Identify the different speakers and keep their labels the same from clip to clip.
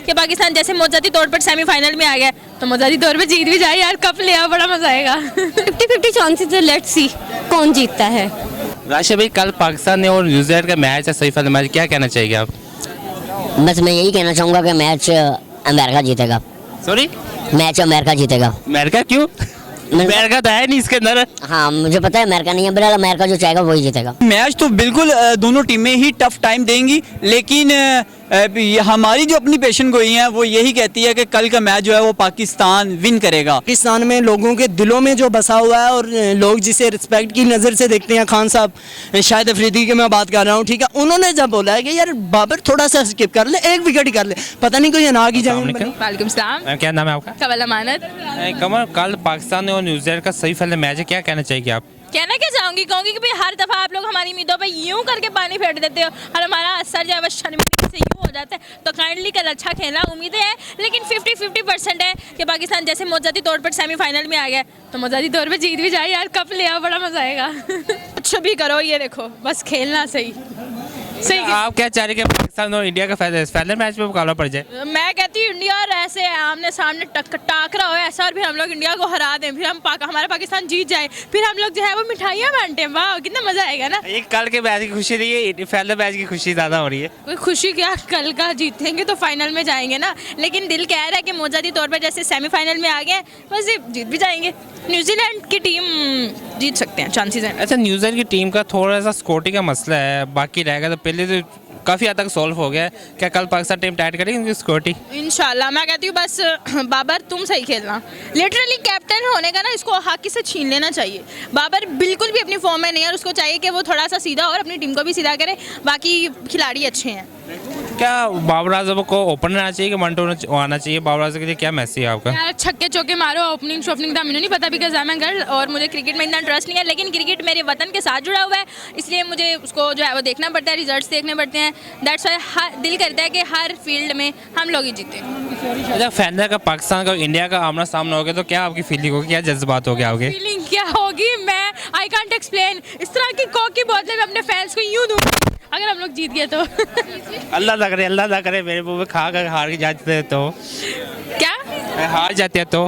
Speaker 1: कि पाकिस्तान जैसे मौजूदी तौर पर सेमीफाइनल में आ गया तो मौजूदी तौर पर जीत भी जाए यार, कप ले आओ, बड़ा मजा आएगा।
Speaker 2: 50-50 चांसेस है, लेट्स सी कौन जीतता है।
Speaker 3: राशिया भाई, कल पाकिस्तान और न्यूजीलैंड का मैच है, सेमीफाइनल मैच, क्या कहना चाहिए आप?
Speaker 4: बस मैं यही कहना चाहूँगा कि मैच अमेरिका जीतेगा।
Speaker 3: सॉरी,
Speaker 4: मैच अमेरिका जीतेगा।
Speaker 3: अमेरिका क्यों? अमेरिका तो है नहीं इसके अंदर।
Speaker 4: हाँ मुझे पता है अमेरिका नहीं है, बट अमेरिका जो चाहेगा वही जीतेगा।
Speaker 5: मैच तो बिल्कुल दोनों टीमें ही टफ टाइम देंगी, लेकिन हमारी जो अपनी पेशन गोई है वो यही कहती है कि कल का मैच जो है वो पाकिस्तान विन करेगा।
Speaker 6: पाकिस्तान में लोगों के दिलों में जो बसा हुआ है और लोग जिसे रिस्पेक्ट की नज़र से देखते हैं, खान साहब, शाहिद अफरीदी की मैं बात कर रहा हूँ, ठीक है, उन्होंने जब बोला है कि यार बाबर थोड़ा सा स्किप कर ले, एक विकेट ही कर ले, पता नहीं कोई अनाग ही जाए।
Speaker 1: वालेकुम सलाम,
Speaker 3: क्या नाम है आपका?
Speaker 1: कवल अमानत।
Speaker 3: कमर, कल पाकिस्तान और न्यूजीलैंड का सेमीफाइनल मैच है, क्या कहना चाहिए आप?
Speaker 1: कहना क्या चाहूंगी, कहूंगी कि भाई हर दफा आप लोग हमारी उम्मीदों पे यूं करके पानी फेर देते हो और हमारा असर जो है वो शर्मिंदगी से यूं हो जाता है। तो काइंडली कल अच्छा खेला, उम्मीदें हैं, लेकिन 50-50% है कि पाकिस्तान जैसे मौजूदी तौर पर सेमीफाइनल में आ गया तो मौजूदी तौर पर जीत भी जाए यार, कप ले आओ, बड़ा मजा आएगा। कुछ भी करो, ये देखो बस खेलना सही सही।
Speaker 3: आप क्या चाह रहे हैं कि पाकिस्तान और इंडिया का फाइनल मैच में मुकाबला पड़ जाए?
Speaker 1: मैं कहती हूँ इंडिया और ऐसे आमने सामने टाकरा हो ऐसा, और फिर हम लोग इंडिया को हरा दें, फिर हमारा पाकिस्तान जीत जाए, फिर हम लोग जो है वो मिठाइयाँ बांटे, वाह कितना मजा आएगा ना।
Speaker 3: ये कल के मैच की खुशी नहीं है, फाइनल मैच की खुशी ज़्यादा हो रही है।
Speaker 1: कोई खुशी क्या, कल का जीतेंगे तो फाइनल में जाएंगे ना, लेकिन दिल कह रहा है कि मौजूदी तौर पर जैसे सेमीफाइनल में आ गए बस जीत भी जाएंगे। न्यूजीलैंड की टीम जीत सकते हैं, चांसेस हैं।
Speaker 3: अच्छा, न्यूजीलैंड की टीम का थोड़ा सा स्कोरिंग का मसला है, बाकी रहेगा तो पहले तो काफ़ी हद तक सॉल्व हो गया है। क्या कल पाकिस्तान टीम टाइट करेगी उनकी स्कोरिंग?
Speaker 1: इंशाल्लाह, मैं कहती हूँ बस बाबर तुम सही खेलना, लिटरली कैप्टन होने का ना इसको हाकी से छीन लेना चाहिए। बाबर बिल्कुल भी अपनी फॉर्म में नहीं है और उसको चाहिए कि वो थोड़ा सा सीधा और अपनी टीम को भी सीधा करे, बाकी खिलाड़ी अच्छे हैं।
Speaker 3: क्या बाबर आजम को ओपनर आना चाहिए कि मंटो आना चाहिए? बाबर आजम के लिए क्या मैसेज है आपका?
Speaker 1: यार छक्के चौके मारो, ओपनिंग शॉपनिंग था मुझे नहीं पता बिकॉज आई एम गर्ल और मुझे क्रिकेट में इतना इंटरेस्ट नहीं है, लेकिन क्रिकेट मेरे वतन के साथ जुड़ा हुआ है, इसलिए मुझे उसको जो है वो देखना पड़ता है, रिजल्ट्स देखने पड़ते हैं। दैट्स वाई दिल करता है कि हर फील्ड में हम लोग ही जीते।
Speaker 3: अच्छा, फाइनल का पाकिस्तान का इंडिया का आमना सामना हो गया तो क्या आपकी फीलिंग होगी, क्या जज्बात हो गया आपके?
Speaker 1: फीलिंग क्या होगी, मैं आई कांट एक्सप्लेन। इस तरह की कोक की बोतलें मैं अपने फैंस को यूँ दूँ अगर हम लोग जीत गए तो।
Speaker 3: अल्लाह ना करे मेरे मुंह में खा कर हार जाते हैं तो।
Speaker 1: क्या
Speaker 3: हार जाते हैं तो?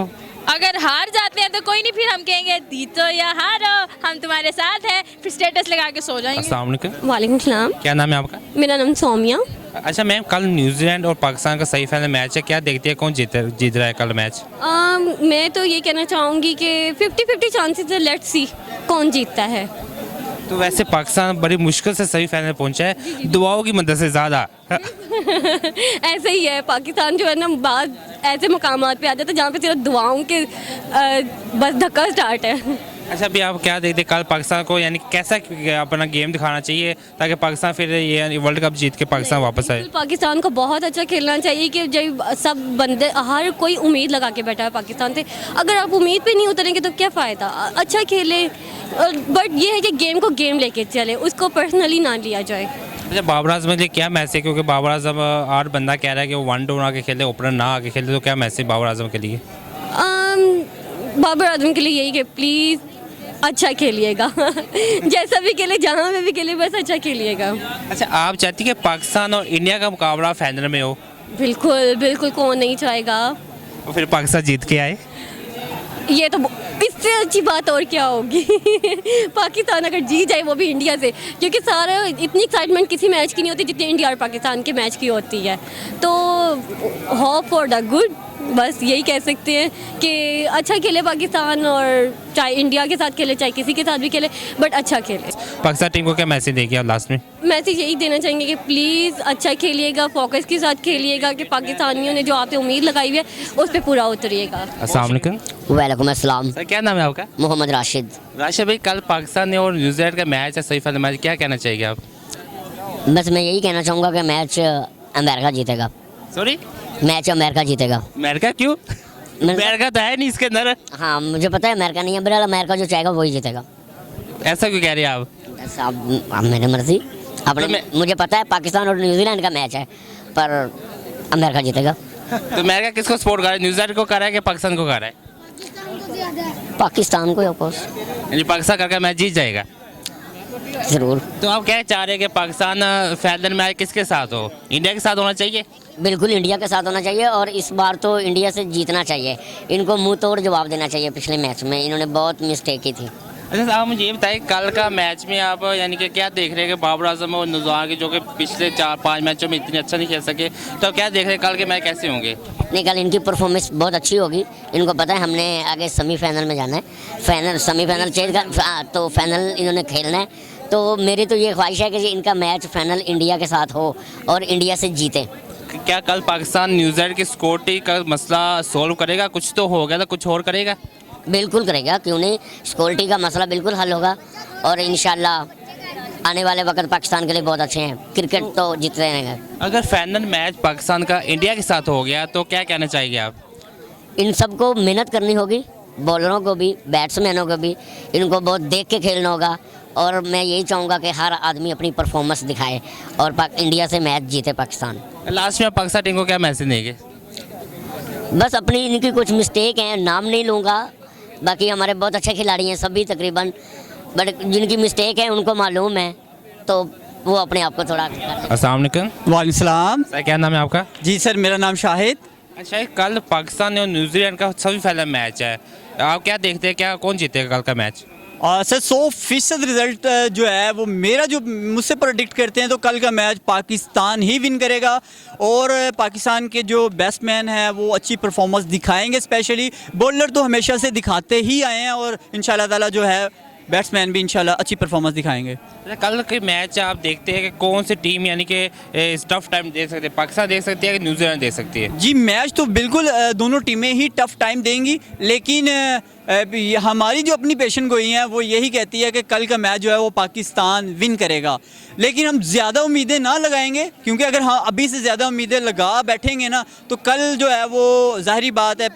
Speaker 1: अगर हार जाते हैं तो कोई नहीं, फिर हम कहेंगे जीतो या हारो हम तुम्हारे साथ हैं, फिर स्टेटस लगा के सो जाएंगे।
Speaker 3: अस्सलाम वालेकुम।
Speaker 2: वालेकुम सलाम,
Speaker 3: क्या नाम है आपका?
Speaker 2: मेरा नाम सौम्या।
Speaker 3: अच्छा मैम, कल न्यूजीलैंड और पाकिस्तान का सही फाइनल मैच है, क्या देखती है कौन जीत रहा है कल मैच?
Speaker 2: मैं तो ये कहना चाहूँगी कि 50-50 चांसेस है, लेट्स सी कौन जीतता है।
Speaker 3: तो वैसे पाकिस्तान बड़ी मुश्किल से सही फाइनल पहुंचा है, दुआओं की मदद से ज़्यादा।
Speaker 2: ऐसे ही है, पाकिस्तान जो है ना बाद ऐसे मुकामात पे आ जाता है जहाँ पे सिर्फ दुआओं के बस धक्का स्टार्ट है।
Speaker 3: अच्छा, अभी आप क्या देखते कल पाकिस्तान को, यानी कैसा अपना गेम दिखाना चाहिए ताकि पाकिस्तान फिर ये वर्ल्ड कप जीत के पाकिस्तान वापस आए?
Speaker 2: पाकिस्तान को बहुत अच्छा खेलना चाहिए कि जब सब बंदे हर कोई उम्मीद लगा के बैठा है पाकिस्तान से, अगर आप उम्मीद पे नहीं उतरेंगे तो क्या फ़ायदा। अच्छा खेले, बट ये है कि गेम को गेम लेके चले, उसको पर्सनली ना लिया जाए।
Speaker 3: अच्छा, बाबर आजम के लिए क्या मैसेज है, क्योंकि बाबर आजम और बंदा कह रहा है कि वो वन डाउन आके खेले, ओपनर ना आके खेले, तो क्या मैसेज बाबर आजम के लिए?
Speaker 2: बाबर आजम के लिए यही कि प्लीज़ अच्छा खेलिएगा। जैसा भी खेले, जहाँ में भी खेले, बस अच्छा खेलिएगा।
Speaker 3: अच्छा, आप चाहती कि पाकिस्तान और इंडिया का मुकाबला फाइनल में हो?
Speaker 2: बिल्कुल बिल्कुल, कौन नहीं चाहेगा।
Speaker 3: और फिर पाकिस्तान जीत के आए?
Speaker 2: ये तो इससे अच्छी बात और क्या होगी। पाकिस्तान अगर जीत जाए वो भी इंडिया से, क्योंकि सारा इतनी एक्साइटमेंट किसी मैच की नहीं होती जितनी इंडिया और पाकिस्तान के मैच की होती है। तो होप फॉर द गुड, बस यही कह सकते हैं कि अच्छा खेले पाकिस्तान, और चाहे इंडिया के साथ खेले चाहे किसी के साथ भी खेले, बट अच्छा खेले।
Speaker 3: पाकिस्तान टीम को क्या मैसेज देगी आप लास्ट में?
Speaker 2: मैसेज यही देना चाहेंगे कि प्लीज़ अच्छा खेलिएगा, फोकस के साथ खेलिएगा, कि पाकिस्तानियों ने जो आप पे उम्मीद लगाई हुई है उस पर पूरा उतरिएगा।
Speaker 3: अस्सलाम वालेकुम।
Speaker 4: वालेकुम अस्सलाम।
Speaker 3: सर, क्या नाम है आपका?
Speaker 4: मोहम्मद राशिद।
Speaker 3: राशिद भाई, कल पाकिस्तान और न्यूजीलैंड का मैच है, सही फाइनल मैच, क्या कहना चाहिए आप?
Speaker 4: बस मैं यही कहना चाहूँगा कि मैच अमेरिका जीतेगा।
Speaker 3: सॉरी,
Speaker 4: मैच अमेरिका जीतेगा।
Speaker 3: अमेरिका क्यों? अमेरिका तो है नहीं इसके अंदर।
Speaker 4: हाँ मुझे पता है अमेरिका नहीं है, बट अमेरिका जो चाहेगा वही जीतेगा।
Speaker 3: ऐसा क्यों कह रहे हैं आप?
Speaker 4: बस आप मेरी मर्जी अपने मुझे पता है पाकिस्तान और न्यूजीलैंड का मैच है, पर अमेरिका जीतेगा।
Speaker 3: तो अमेरिका किसको सपोर्ट कर रहा है, न्यूजीलैंड को कर रहा है कि पाकिस्तान को कर रहा है?
Speaker 4: पाकिस्तान को ऑफकोर्स।
Speaker 3: यानी पाकिस्तान करके मैच जीत जाएगा?
Speaker 4: ज़रूर।
Speaker 3: तो आप क्या चाह रहे हैं कि पाकिस्तान फाइनल मैच किसके साथ हो, इंडिया के साथ होना चाहिए?
Speaker 4: बिल्कुल इंडिया के साथ होना चाहिए और इस बार तो इंडिया से जीतना चाहिए। इनको मुंह तोड़ जवाब देना चाहिए। पिछले मैच में इन्होंने बहुत मिस्टेक की थी।
Speaker 3: अच्छा साहब, मुझे ये बताइए कल का मैच में आप यानी कि क्या देख रहे हैं कि बाबर आजम और नुज़हार के जो कि पिछले 4-5 मैचों में इतने अच्छा नहीं खेल सके, तो आप क्या देख रहे हैं कल के मैच कैसे होंगे?
Speaker 4: नहीं, कल इनकी परफॉर्मेंस बहुत अच्छी होगी। इनको पता है हमने आगे सेमीफाइनल में जाना है, सेमीफाइनल चेंज का, तो फाइनल इन्होंने खेलना है। तो मेरी तो ये ख्वाहिश है कि इनका मैच फाइनल इंडिया के साथ हो और इंडिया से जीते।
Speaker 3: क्या कल पाकिस्तान न्यूजीलैंड की सिक्योरिटी का मसला सॉल्व करेगा? कुछ तो हो गया था, कुछ और करेगा?
Speaker 4: बिल्कुल करेगा, क्यों नहीं। सिक्योरिटी का मसला बिल्कुल हल होगा और इंशाल्लाह आने वाले वक्त पाकिस्तान के लिए बहुत अच्छे हैं। क्रिकेट तो जीतते रहेंगे।
Speaker 3: अगर फाइनल मैच पाकिस्तान का इंडिया के साथ हो गया तो क्या कहना चाहेंगे आप?
Speaker 4: इन सबको मेहनत करनी होगी, बॉलरों को भी, बैट्समैनों को भी। इनको बहुत देख के खेलना होगा और मैं यही चाहूँगा कि हर आदमी अपनी परफॉर्मेंस दिखाए और इंडिया से मैच जीते पाकिस्तान।
Speaker 3: लास्ट में आप पाकिस्तान टीम को क्या मैसेज देंगे?
Speaker 4: बस अपनी इनकी कुछ मिस्टेक हैं, नाम नहीं लूँगा, बाकी हमारे बहुत अच्छे खिलाड़ी हैं सभी तकरीबन, बट जिनकी मिस्टेक है उनको मालूम है, तो वो अपने आप को थोड़ा
Speaker 3: अस्सलाम वालेकुम।
Speaker 5: वालेकुम सलाम।
Speaker 3: सर क्या नाम है आपका?
Speaker 5: जी सर, मेरा नाम शाहिद।
Speaker 3: अच्छा, कल पाकिस्तान और न्यूजीलैंड का सभी फाइनल मैच है, आप क्या देखते हैं, क्या कौन जीतेगा कल का मैच?
Speaker 5: सर 100% रिजल्ट जो है वो मेरा जो मुझसे प्रेडिक्ट करते हैं तो कल का मैच पाकिस्तान ही विन करेगा और पाकिस्तान के जो बैट्समैन हैं वो अच्छी परफॉर्मेंस दिखाएंगे। स्पेशली बॉलर तो हमेशा से दिखाते ही आए हैं और इंशाल्लाह ताला जो है बैट्समैन भी इंशाल्लाह अच्छी परफॉर्मेंस दिखाएंगे।
Speaker 3: कल के मैच आप देखते हैं कि कौन सी टीम यानी कि टफ टाइम दे सकते हैं, पाकिस्तान दे सकती है कि न्यूजीलैंड दे सकती है?
Speaker 5: जी, मैच तो बिल्कुल दोनों टीमें ही टफ टाइम देंगी, लेकिन हमारी जो अपनी पेशन गोई है वो यही कहती है कि कल का मैच जो है वो पाकिस्तान विन करेगा। लेकिन हम ज़्यादा उम्मीदें ना लगाएंगे, क्योंकि अगर हम अभी से ज़्यादा उम्मीदें लगा बैठेंगे ना तो कल जो है वो ज़ाहिरी बात है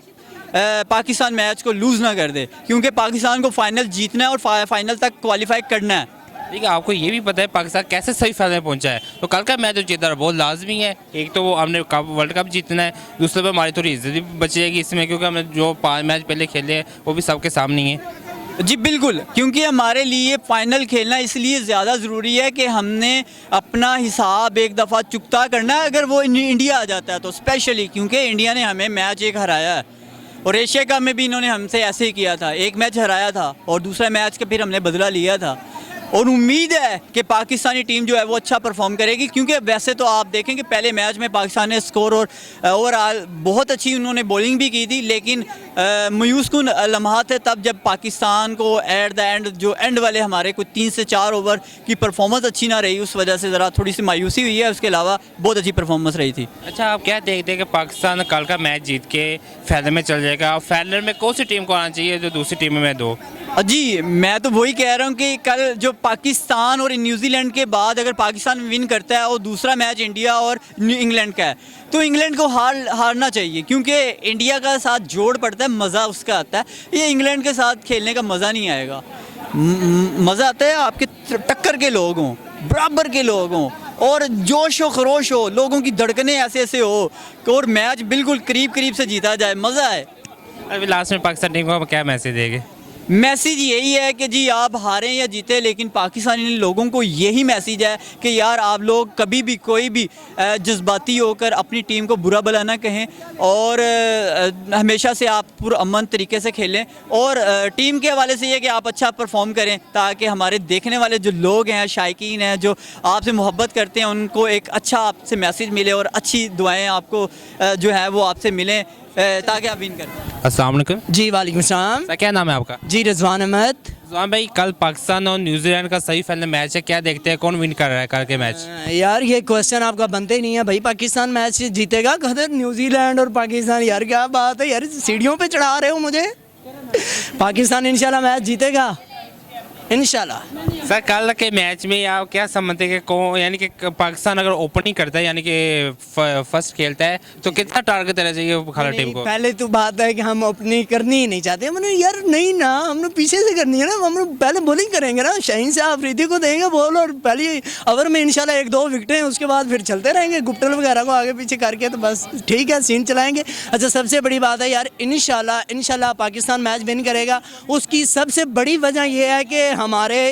Speaker 5: पाकिस्तान मैच को लूज़ ना कर दे, क्योंकि पाकिस्तान को फाइनल जीतना है और फाइनल तक क्वालिफाई करना है।
Speaker 3: ठीक है, आपको ये भी पता है पाकिस्तान कैसे सही फाइनल में पहुंचा है, तो कल का मैच जो जीतना बहुत लाजमी है। एक तो वो हमने वर्ल्ड कप जीतना है, दूसरे पर हमारी थोड़ी इज्जत भी बचेगी इसमें, क्योंकि हमने जो 5 मैच पहले खेले हैं वो भी सबके सामने ही है।
Speaker 5: जी बिल्कुल, क्योंकि हमारे लिए फ़ाइनल खेलना इसलिए ज़्यादा ज़रूरी है कि हमने अपना हिसाब एक दफ़ा चुकता करना है अगर वो इंडिया आ जाता है तो, स्पेशली क्योंकि इंडिया ने हमें मैच एक हराया है और एशिया कप में भी इन्होंने हमसे ऐसे ही किया था, एक मैच हराया था और दूसरा मैच का फिर हमने बदला लिया था। और उम्मीद है कि पाकिस्तानी टीम जो है वो अच्छा परफॉर्म करेगी, क्योंकि वैसे तो आप देखें कि पहले मैच में पाकिस्तान ने स्कोर और ओवरऑल बहुत अच्छी उन्होंने बॉलिंग भी की थी, लेकिन मायूस कुन लम्हात है तब जब पाकिस्तान को एट द एंड जो एंड वाले हमारे कुछ 3 से 4 ओवर की परफॉर्मेंस अच्छी ना रही, उस वजह से ज़रा थोड़ी सी मायूसी हुई है। उसके अलावा बहुत अच्छी परफॉर्मेंस रही थी।
Speaker 3: अच्छा, आप क्या देखते हैं कि पाकिस्तान कल का मैच जीत के फाइनल में चल जाएगा? फाइनल में कौन सी टीम को आना चाहिए जो दूसरी टीम में दो?
Speaker 5: जी, मैं तो वही कह रहा हूँ कि कल जो पाकिस्तान और न्यूजीलैंड के बाद अगर पाकिस्तान विन करता है और दूसरा मैच इंडिया और इंग्लैंड का है तो इंग्लैंड को हारना चाहिए, क्योंकि इंडिया का साथ जोड़ पड़ता है, मज़ा उसका आता है। ये इंग्लैंड के साथ खेलने का मज़ा नहीं आएगा। मज़ा आता है आपके टक्कर के लोग हों, बराबर के लोग हों और जोश व खरोश हो, लोगों की धड़कनें ऐसे ऐसे हो और मैच बिल्कुल करीब करीब से जीता जाए, मज़ा है।
Speaker 3: अभी लास्ट में पाकिस्तान टीम को क्या मैसेज देंगे?
Speaker 5: मैसेज यही है कि जी आप हारें या जीते, लेकिन पाकिस्तानी लोगों को यही मैसेज है कि यार आप लोग कभी भी कोई भी जज्बाती होकर अपनी टीम को बुरा भला ना कहें और हमेशा से आप पुरअमन तरीके से खेलें और टीम के हवाले से ये कि आप अच्छा परफॉर्म करें, ताकि हमारे देखने वाले जो लोग हैं, शायकीन हैं, जो आपसे मोहब्बत करते हैं, उनको एक अच्छा आपसे मैसेज मिले और अच्छी दुआएँ आपको जो है वो आपसे मिलें ताकि आप विन करें।
Speaker 3: अस्सलाम वालेकुम।
Speaker 6: जी वालेकुम सलाम।
Speaker 3: सर क्या नाम है आपका?
Speaker 6: जी रिजवान अहमद।
Speaker 3: रिजवान भाई, कल पाकिस्तान और न्यूजीलैंड का सही फाइनल मैच है, क्या देखते हैं कौन विन कर रहा है कल के मैच?
Speaker 6: यार ये क्वेश्चन आपका बनते ही नहीं है भाई, पाकिस्तान मैच जीतेगा, कदर न्यूजीलैंड और पाकिस्तान, यार क्या बात है यार, सीढ़ियों पे चढ़ा रहे हो मुझे। पाकिस्तान इंशाल्लाह मैच जीतेगा इंशाल्लाह।
Speaker 3: सर कल के मैच में आप क्या समझते हैं कि कौन, यानी कि पाकिस्तान अगर ओपनिंग करता है यानी कि फर्स्ट खेलता है तो कितना टारगेट देना चाहिए खाला टीम को?
Speaker 6: पहले तो बात है कि हम ओपनिंग करनी ही नहीं चाहते, हमने यार नहीं ना, हमने पीछे से करनी है ना, हम पहले बॉलिंग करेंगे ना, शाहीन से अफरीदी को देंगे बॉल और पहली ओवर में इंशाल्लाह 1-2 विकेटें, उसके बाद फिर चलते रहेंगे गुप्टल वगैरह को आगे पीछे करके, तो बस ठीक है सीन चलाएंगे। अच्छा सबसे बड़ी बात है यार, इंशाल्लाह पाकिस्तान मैच विन करेगा। उसकी सबसे बड़ी वजह यह है कि हमारे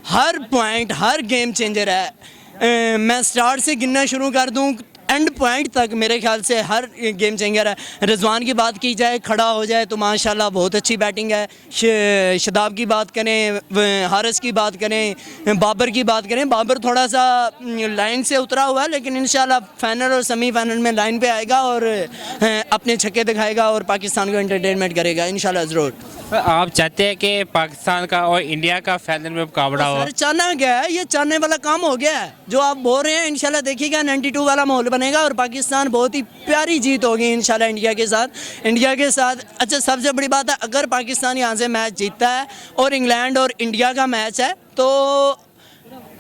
Speaker 6: हर पॉइंट हर गेम चेंजर है। मैं स्टार्ट से गिनना शुरू कर दूं एंड पॉइंट तक मेरे ख्याल से हर गेम चेंजर है। रिजवान की बात की जाए, खड़ा हो जाए तो माशाल्लाह बहुत अच्छी बैटिंग है। शदाब की बात करें, हारिस की बात करें, बाबर की बात करें, बाबर थोड़ा सा लाइन से उतरा हुआ है, लेकिन इंशाल्लाह फाइनल और सेमीफाइनल में लाइन पे आएगा और अपने छक्के दिखाएगा और पाकिस्तान को एंटरटेनमेंट करेगा इंशाल्लाह ज़रूर।
Speaker 3: आप चाहते हैं कि पाकिस्तान का और इंडिया का फाइनल में मुकाबला हो?
Speaker 6: सर चाहना क्या है, ये चाहने वाला काम हो गया है जो आप बोल रहे हैं। इंशाल्लाह देखिएगा 92 वाला माहौल बनेगा और पाकिस्तान बहुत ही प्यारी जीत होगी इंशाल्लाह इंडिया के साथ। अच्छा, सबसे बड़ी बात है, अगर पाकिस्तान यहाँ से मैच जीतता है और इंग्लैंड और इंडिया का मैच है, तो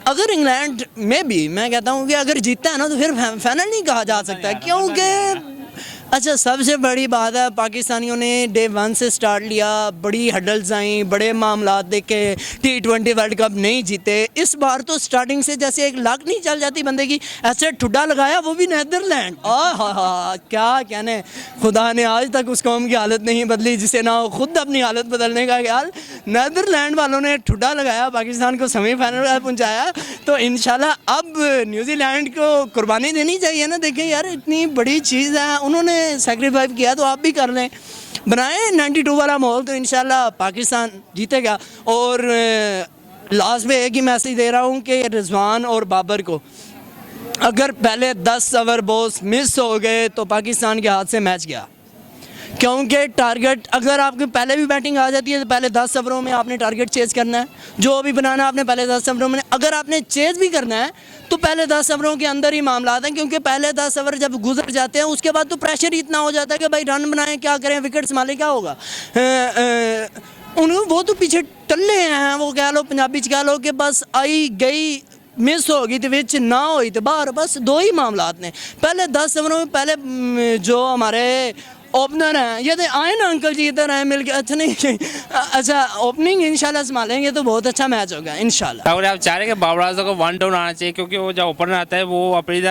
Speaker 6: अगर इंग्लैंड में भी मैं कहता हूँ कि अगर जीतता है ना तो फिर फाइनल नहीं कहा जा सकता, क्योंकि अच्छा सबसे बड़ी बात है, पाकिस्तानियों ने डे 1 से स्टार्ट लिया, बड़ी हडल्स आई, बड़े मामलात देखे, T20 वर्ल्ड कप नहीं जीते। इस बार तो स्टार्टिंग से जैसे एक लाख नहीं चल जाती बंदे की, ऐसे ठुड्डा लगाया, वो भी नीदरलैंड। क्या कहने, खुदा ने आज तक उस कौम की हालत नहीं बदली जिसे ना हो खुद अपनी हालत बदलने का ख्याल। नीदरलैंड वालों ने ठुड्डा लगाया, पाकिस्तान को सेमीफाइनल में पहुँचाया, तो इंशाल्लाह अब न्यूजीलैंड को कुर्बानी देनी चाहिए ना। देखें यार, इतनी बड़ी चीज़ है, उन्होंने सेक्रीफाइस किया तो आप भी कर लें, बनाएं 92 वाला माहौल, तो इंशाल्लाह पाकिस्तान जीतेगा। और लास्ट में एक ही मैसेज दे रहा हूँ कि रिजवान और बाबर को अगर पहले 10 ओवर बॉल्स मिस हो गए तो पाकिस्तान के हाथ से मैच गया, क्योंकि टारगेट अगर आपके पहले भी बैटिंग आ जाती है तो पहले 10 ओवरों में आपने टारगेट चेज करना है, जो भी बनाना है आपने पहले 10 ओवरों में। अगर आपने चेज भी करना है तो पहले 10 ओवरों के अंदर ही मामला हैं, क्योंकि पहले 10 ओवर जब गुजर जाते हैं उसके बाद तो प्रेशर ही इतना हो जाता है कि भाई रन बनाएं, क्या करें, विकेट संभालें, क्या होगा। वो तो पीछे टल्ले हैं, वो कह लो पंजाबी च कह लो कि बस आई गई, मिस होगी तो विच ना हुई तो बाहर, बस दो ही मामला ने। पहले 10 ओवरों में पहले जो हमारे ओपनर हैं, ये तो आए ना अंकल जी, इधर आए मिल के। अच्छा नहीं अच्छा, ओपनिंग इंशाल्लाह संभालेंगे तो बहुत अच्छा मैच होगा इंशाल्लाह।
Speaker 3: और आप चाह रहे हैं कि बाबर आजम को 1 डाउन आना चाहिए, क्योंकि वो जब ओपनर आता है वो अपनी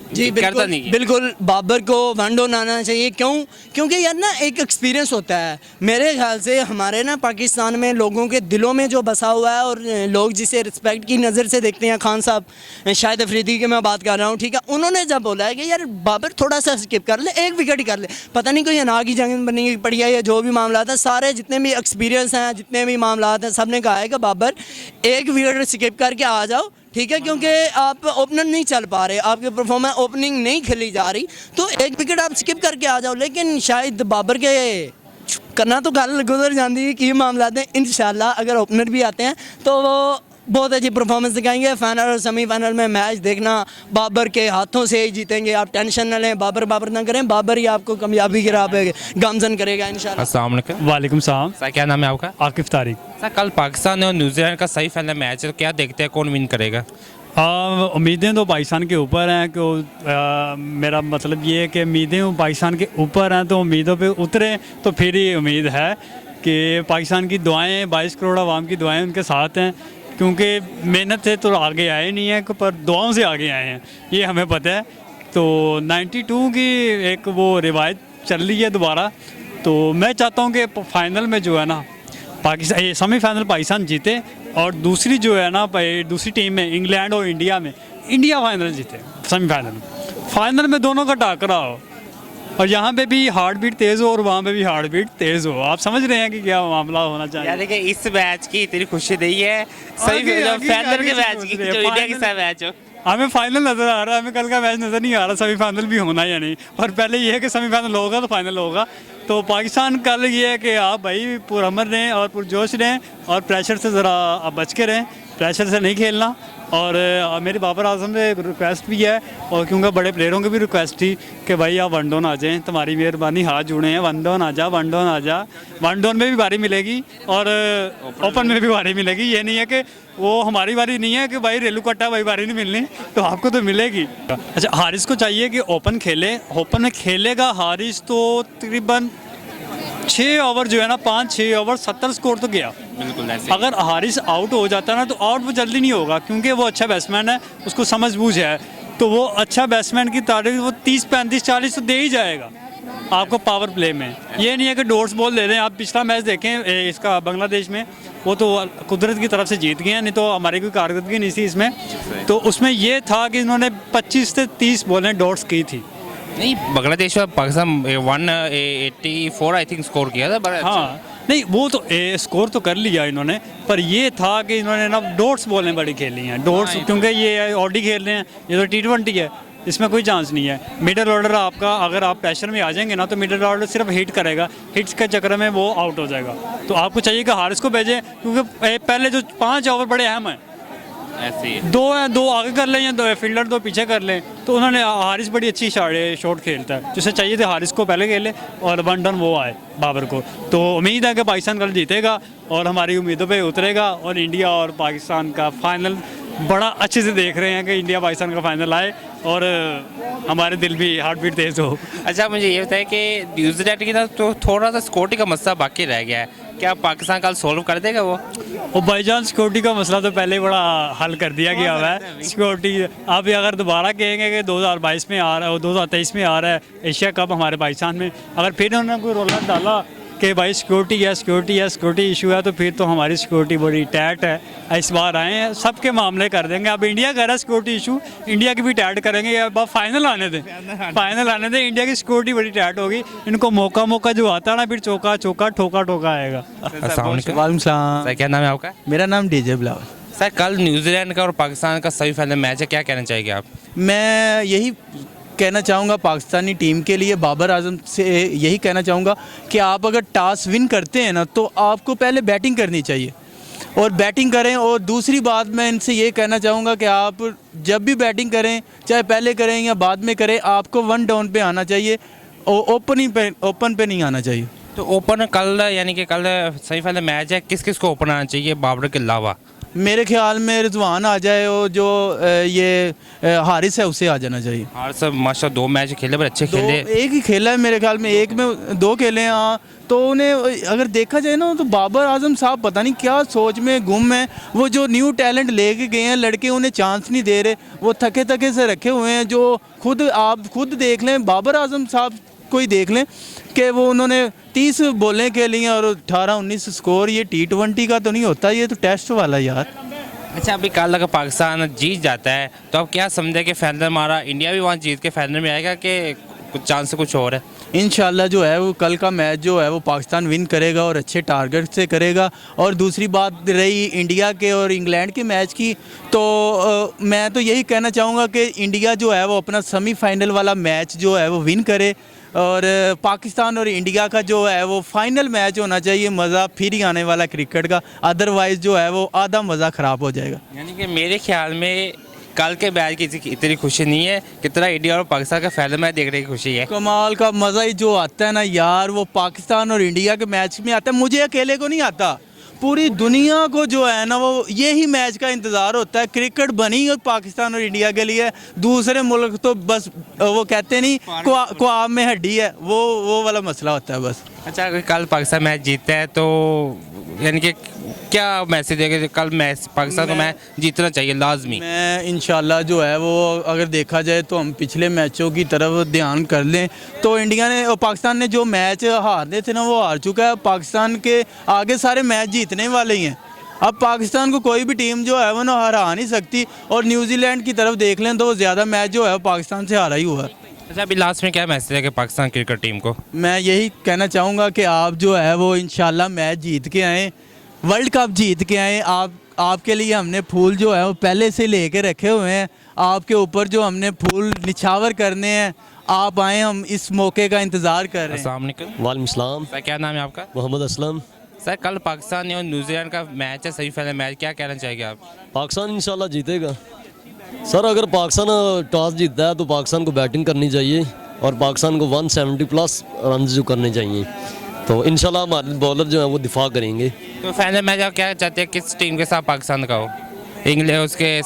Speaker 6: जी
Speaker 3: करता नहीं है।
Speaker 6: बिल्कुल बाबर को 1 डाउन आना चाहिए। क्योंकि यार ना एक एक्सपीरियंस होता है मेरे ख्याल से हमारे ना पाकिस्तान में लोगों के दिलों में जो बसा हुआ है, और लोग जिसे रिस्पेक्ट की नज़र से देखते हैं, खान साहब, शाहिद अफरीदी की मैं बात कर रहा हूँ, ठीक है, उन्होंने जब बोला है कि यार बाबर थोड़ा सा स्किप कर ले, एक विकेट ही कर ले, पता नहीं कोई अनाग की जंग बननी पड़ी है या जो भी मामला था, सारे जितने भी एक्सपीरियंस हैं, जितने भी मामला हैं, सब ने कहा है कि बाबर एक विकेट स्किप करके आ जाओ, ठीक है, क्योंकि आप ओपनर नहीं चल पा रहे, आपके परफॉर्मेंस ओपनिंग नहीं खेली जा रही, तो एक विकेट आप स्किप करके आ जाओ। लेकिन शायद बाबर के करना तो गल गुजर जाती है कि मामला है। इंशाल्लाह अगर ओपनर भी आते हैं तो वो बहुत अच्छी परफॉर्मेंस दिखाएंगे। फाइनल और सेमीफाइनल में मैच देखना बाबर के हाथों से ही जीतेंगे, आप टेंशन न लें, बाबर ना करें, बाबर ही आपको कामयाबी की राह पे गामजन करेगा इंशाल्लाह।
Speaker 3: अस्सलाम वालेकुम।
Speaker 7: वालेकुम सलाम।
Speaker 3: सर क्या नाम है आपका?
Speaker 7: आकिफ तारिक।
Speaker 3: सर कल पाकिस्तान और न्यूजीलैंड का सही फाइनल मैच है, तो क्या देखते हैं कौन विन करेगा?
Speaker 7: उम्मीदें तो पाकिस्तान के ऊपर हैं, कि मेरा मतलब ये है कि उम्मीदें पाकिस्तान के ऊपर हैं, तो उम्मीदों पे उतरे तो फिर ही उम्मीद है कि पाकिस्तान की दुआएं, 22 करोड़ आवाम की दुआएं उनके साथ हैं, क्योंकि मेहनत से तो आगे आए नहीं हैं, पर दुआओं से आगे आए हैं, ये हमें पता है। तो 92 की एक वो रिवायत चल रही है दोबारा, तो मैं चाहता हूँ कि फाइनल में जो है ना पाकिस्तान, सेमीफाइनल पाकिस्तान जीते, और दूसरी जो है ना दूसरी टीम में इंग्लैंड और इंडिया में इंडिया फाइनल जीते, फाइनल में दोनों का टाकरा हो, और यहाँ पे भी हार्ट बीट तेज़ हो और वहाँ पे भी हार्ट बीट तेज़ हो। आप समझ रहे हैं कि क्या मामला होना चाहिए।
Speaker 3: यानी कि इस मैच की इतनी खुशी नहीं है, सही फाइनल के मैच की, जो इंडिया के साथ मैच हो।
Speaker 7: हमें फाइनल नज़र आ रहा है, हमें कल का मैच नज़र नहीं आ रहा, सेमीफाइनल भी होना या नहीं, और पहले ये है कि सेमीफाइनल होगा तो फाइनल होगा। तो पाकिस्तान कल ये है कि आप भाई पुरअमर रहें और पुरजोश रहें, और प्रेशर से ज़रा आप बच के रहें, प्रेशर से नहीं खेलना। और मेरी बाबर आजम से रिक्वेस्ट भी है, और क्योंकि बड़े प्लेयरों की भी रिक्वेस्ट थी कि भाई आप 1 डाउन आ जाएँ, तुम्हारी मेहरबानी, हाथ जुड़े हैं, 1 डाउन आ जा, 1 डाउन आ जा। 1 डाउन में भी बारी मिलेगी और ओपन में भी बारी मिलेगी, ये नहीं है कि वो हमारी बारी नहीं है कि भाई रेलू कट्टा भाई बारी नहीं मिलनी, तो आपको तो मिलेगी। अच्छा, हारिस को चाहिए कि ओपन खेले, ओपन में खेलेगा हारिस तो तकरीबन 6 ओवर जो है ना, 5-6 ओवर 70 स्कोर तो गया।
Speaker 3: बिल्कुल ऐसे।
Speaker 7: अगर हारिस आउट हो जाता ना तो आउट वो जल्दी नहीं होगा, क्योंकि वो अच्छा बैट्समैन है, उसको समझ बूझ है, तो वो अच्छा बैट्समैन की तारीफ वो 30, 35, 40 तो दे ही जाएगा आपको पावर प्ले में। ये नहीं है कि डोर्स बॉल दे दें। आप पिछला मैच देखें इसका बांग्लादेश में, वो तो कुदरत की तरफ से जीत गए हैं, नहीं तो हमारी कोई कारकर्दगी नहीं थी इसमें। तो उसमें ये था कि इन्होंने 25 से 30 बॉलें डॉट्स की थी।
Speaker 3: नहीं, बांग्लादेश और पाकिस्तान 184 आई थिंक स्कोर किया था, बड़ा अच्छा।
Speaker 7: हाँ नहीं, वो तो स्कोर तो कर लिया इन्होंने, पर ये था कि इन्होंने ना डॉट्स बॉलें बड़ी खेली हैं, डॉट्स, क्योंकि ये ओडी खेल रहे हैं, ये तो T20 है, इसमें कोई चांस नहीं है। मिडल ऑर्डर आपका, अगर आप प्रेशर में आ जाएंगे ना, तो मिडल ऑर्डर सिर्फ हिट करेगा, हिट्स के चक्कर में वो आउट हो जाएगा। तो आपको चाहिए कि हारिस को भेजें, क्योंकि पहले जो 5 ओवर बड़े अहम हैं,
Speaker 3: ऐसे ही है।
Speaker 7: 2 हैं, 2 आगे कर लें या 2 फील्डर 2 पीछे कर लें। तो उन्होंने, हारिस बड़ी अच्छी शॉट खेलता है, जिसे चाहिए थे हारिस को पहले खेले और 1 डन वो आए बाबर को। तो उम्मीद है कि पाकिस्तान कल जीतेगा और हमारी उम्मीदों पे उतरेगा, और इंडिया और पाकिस्तान का फाइनल बड़ा अच्छे से देख रहे हैं कि इंडिया पाकिस्तान का फाइनल आए और हमारे दिल भी हार्ट बीट तेज़ हो।
Speaker 3: अच्छा, मुझे ये बताया कि न्यूजीलैंड की ना तो थोड़ा सा सिक्योरिटी का मसला बाकी रह गया है, क्या पाकिस्तान कल सोल्व कर देगा वो?
Speaker 7: और बाईजान सिक्योरिटी का मसला तो पहले ही बड़ा हल कर दिया गया हुआ है। सिक्योरिटी आप अगर दोबारा कहेंगे कि 2022 में आ रहा है और 2023 में आ रहा है एशिया कप हमारे पाकिस्तान में, अगर फिर उन्होंने कोई रोल डाला कि भाई सिक्योरिटी इशू है, तो फिर तो हमारी सिक्योरिटी बड़ी टाइट है। इस बार आए हैं, सबके मामले कर देंगे। अब इंडिया कह रहा है सिक्योरिटी इशू, इंडिया की भी टाइट करेंगे। अब फाइनल आने दें, इंडिया की सिक्योरिटी बड़ी टाइट होगी। इनको मौका जो आता है ना, फिर चौका ठोका आएगा।
Speaker 5: वालेकुम सलाम।
Speaker 3: सर, क्या नाम है आपका?
Speaker 5: मेरा नाम डीजे बिलावल।
Speaker 3: सर, कल न्यूजीलैंड का और पाकिस्तान का सेमीफाइनल मैच है, क्या कहना चाहेंगे आप?
Speaker 5: मैं यही कहना चाहूँगा पाकिस्तानी टीम के लिए, बाबर आजम से यही कहना चाहूँगा कि आप अगर टॉस विन करते हैं ना, तो आपको पहले बैटिंग करनी चाहिए और बैटिंग करें। और दूसरी बात मैं इनसे ये कहना चाहूँगा कि आप जब भी बैटिंग करें, चाहे पहले करें या बाद में करें, आपको 1 डाउन पे आना चाहिए और ओपन पे नहीं आना चाहिए।
Speaker 3: तो ओपन कल, यानी कि कल सेमीफाइनल मैच है, किस किस को ओपन आना चाहिए बाबर के अलावा?
Speaker 5: मेरे ख्याल में रिजवान आ जाए और जो ये हारिस है उसे आ जाना चाहिए।
Speaker 3: हारिस सब माशाल्लाह 2 मैच खेले, पर अच्छे खेले।
Speaker 5: एक ही खेला है मेरे ख्याल में, एक में 2 खेले हैं। हाँ, तो उन्हें अगर देखा जाए ना, तो बाबर आजम साहब पता नहीं क्या सोच में गुम है। वो जो न्यू टैलेंट लेके गए हैं लड़के, उन्हें चांस नहीं दे रहे, वो थके से रखे हुए हैं। जो आप खुद देख लें, बाबर आजम साहब को ही देख लें कि वो उन्होंने 30 बॉलें खेली हैं और 18-19 स्कोर। ये T20 का तो नहीं होता, ये तो टेस्ट वाला यार।
Speaker 3: अच्छा, अभी कल अगर पाकिस्तान जीत जाता है तो आप क्या समझे कि फाइनल हमारा इंडिया भी वहाँ जीत के फाइनल में आएगा, कि कुछ चांस कुछ और है?
Speaker 5: इंशाल्लाह जो है वो कल का मैच जो है वो पाकिस्तान विन करेगा और अच्छे टारगेट से करेगा। और दूसरी बात रही इंडिया के और इंग्लैंड के मैच की, तो मैं तो यही कहना चाहूँगा कि इंडिया जो है वो अपना सेमीफाइनल वाला मैच जो है वो विन करे, और पाकिस्तान और इंडिया का जो है वो फाइनल मैच होना चाहिए। मज़ा फिर ही आने वाला क्रिकेट का, अदरवाइज़ जो है वो आधा मज़ा ख़राब हो जाएगा।
Speaker 3: यानी कि मेरे ख्याल में कल के मैच की इतनी खुशी नहीं है कितना इंडिया और पाकिस्तान का फाइनल मैच देखने की खुशी है।
Speaker 5: कमाल का मज़ा ही जो आता है ना यार, वो पाकिस्तान और इंडिया के मैच में आता है। मुझे अकेले को नहीं आता, पूरी दुनिया को जो है ना वो यही मैच का इंतज़ार होता है। क्रिकेट बनी है पाकिस्तान और इंडिया के लिए, दूसरे मुल्क तो बस वो कहते नहीं ख्वाब में हड्डी है, वो वाला मसला होता है बस।
Speaker 3: अच्छा, अगर कल पाकिस्तान मैच जीतता है तो यानी कि क्या मैसेज देगा? कल मैच पाकिस्तान को मैच जीतना चाहिए लाजमी।
Speaker 5: मैं इंशाल्लाह जो है वो अगर देखा जाए तो हम पिछले मैचों की तरफ ध्यान कर लें तो इंडिया ने और पाकिस्तान ने जो मैच हारने थे ना वो हार चुका है। पाकिस्तान के आगे सारे मैच जीतने वाले ही हैं। अब पाकिस्तान को कोई भी टीम जो है वो ना हरा नहीं सकती। और न्यूजीलैंड की तरफ देख लें तो ज़्यादा मैच जो है वो पाकिस्तान से हारा ही हुआ है।
Speaker 3: अच्छा, अभी लास्ट में क्या मैसेज है कि पाकिस्तान क्रिकेट टीम को?
Speaker 5: मैं यही कहना चाहूँगा कि आप जो है वो इंशाल्लाह मैच जीत के आएँ, वर्ल्ड कप जीत के आएँ। आपके लिए हमने फूल जो है वो पहले से लेके रखे हुए हैं, आपके ऊपर जो हमने फूल निछावर करने हैं। आप आएँ, हम इस मौके का इंतज़ार कर रहे हैं।
Speaker 3: अस्सलाम वालेकुम।
Speaker 8: वालेकुम सलाम।
Speaker 3: सर, क्या नाम है आपका?
Speaker 8: मोहम्मद असलम।
Speaker 3: सर, कल पाकिस्तान और न्यूजीलैंड का मैच है, सेमीफाइनल मैच, क्या कहना चाहेंगे आप?
Speaker 8: पाकिस्तान इंशाल्लाह जीतेगा। सर, अगर पाकिस्तान टॉस जीतता है तो पाकिस्तान को बैटिंग करनी चाहिए और पाकिस्तान को 170 प्लस रन जो करने चाहिए, तो इंशाल्लाह हमारे बॉलर जो है वो दिफा करेंगे।
Speaker 3: तो फाइनल मैच आप क्या चाहते हैं, किस टीम के साथ पाकिस्तान का हो? इंग्लैंड उसके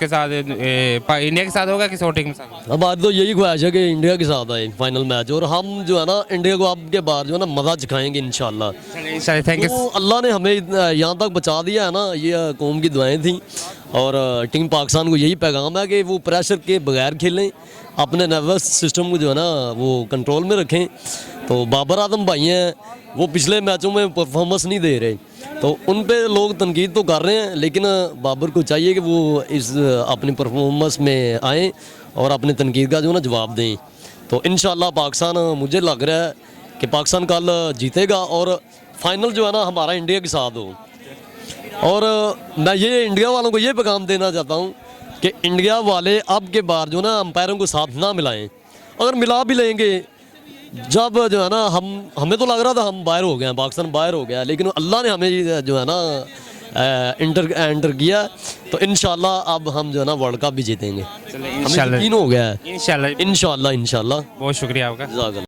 Speaker 3: साथ इंडिया के साथ होगा, किस और टीम के साथ?
Speaker 8: हमारी तो यही ख्वाहिश है कि इंडिया के साथ आए फाइनल मैच, और हम जो है ना इंडिया को अब के बाद जो है ना मज़ा चखाएंगे इंशाल्लाह।
Speaker 3: Thank you.
Speaker 8: तो अल्लाह ने हमें यहाँ तक बचा दिया है ना, ये कौम की दुआएं थी। और टीम पाकिस्तान को यही पैगाम है कि वो प्रेशर के बगैर खेलें, अपने नर्वस सिस्टम को जो है ना वो कंट्रोल में रखें। तो बाबर आजम भाई हैं, वो पिछले मैचों में परफॉर्मेंस नहीं दे रहे, तो उन पे लोग तनकीद तो कर रहे हैं, लेकिन बाबर को चाहिए कि वो इस अपनी परफॉर्मेंस में आएँ और अपने तनकीद का जो ना जवाब दें। तो इंशाल्लाह पाकिस्तान, मुझे लग रहा है कि पाकिस्तान कल जीतेगा और फाइनल जो है ना हमारा इंडिया के साथ हो। और मैं ये इंडिया वालों को ये पैगाम देना चाहता हूँ कि इंडिया वाले अब के बार जो ना अंपायरों को साथ ना मिलाएं, अगर मिला भी लेंगे, जब जो है ना हमें तो लग रहा था हम बाहर हो गए हैं, पाकिस्तान बाहर हो गया, लेकिन अल्लाह ने हमें जो है ना एंटर किया, तो इंशाल्लाह अब हम जो है ना वर्ल्ड कप भी जीतेंगे। हमें यकीन हो गया है,
Speaker 3: इंशाल्लाह।
Speaker 8: इंशाल्लाह।
Speaker 3: बहुत शुक्रिया आपका।
Speaker 8: जज़ाकल्लाह।